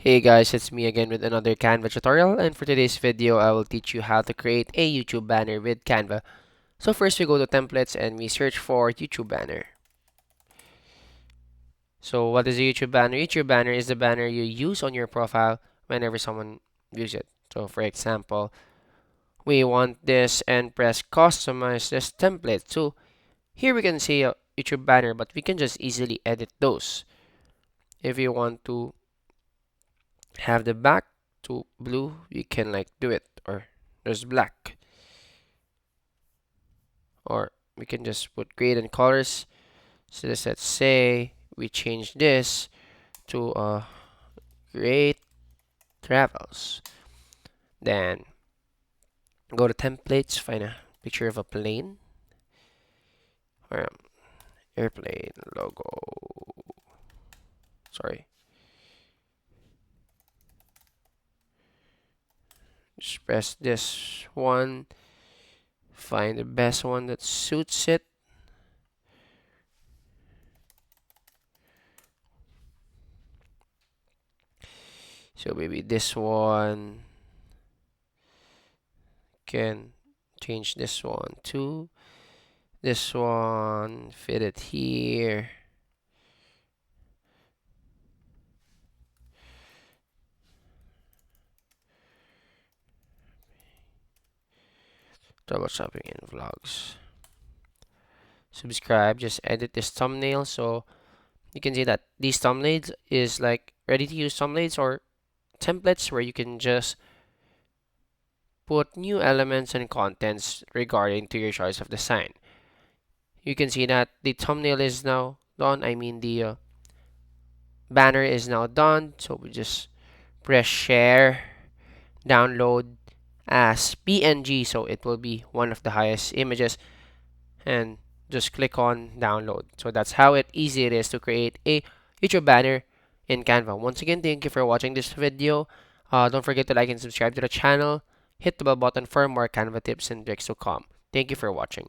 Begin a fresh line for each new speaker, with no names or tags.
Hey guys, it's me again with another Canva tutorial, and for today's video I will teach you how to create a YouTube banner with Canva. So first we go to templates and we search for YouTube banner. So what is a YouTube banner? YouTube banner is the banner you use on your profile whenever someone views it. So for example, we want this and press customize this template. So here we can see a YouTube banner, but we can just easily edit those. If you want to have the back to blue, you can like do it, or there's black, or we can just put grade and colors. So let's say we change this to great travels. Then go to templates, find a picture of a plane or airplane logo. Sorry, just press this one, find the best one that suits it. So maybe this one, can change this one too. This one, fit it here. Double shopping in vlogs. Subscribe, just edit this thumbnail. So you can see that these thumbnails is like ready to use thumbnails or templates where you can just put new elements and contents regarding to your choice of design. You can see that the thumbnail is now done. I mean the banner is now done. So we just press share, download as PNG, so it will be one of the highest images, and just click on download. So that's how easy it is to create a YouTube banner in Canva. Once again, thank you for watching this video. Don't forget to like and subscribe to the channel. Hit the bell button for more Canva tips and tricks to come. Thank you for watching.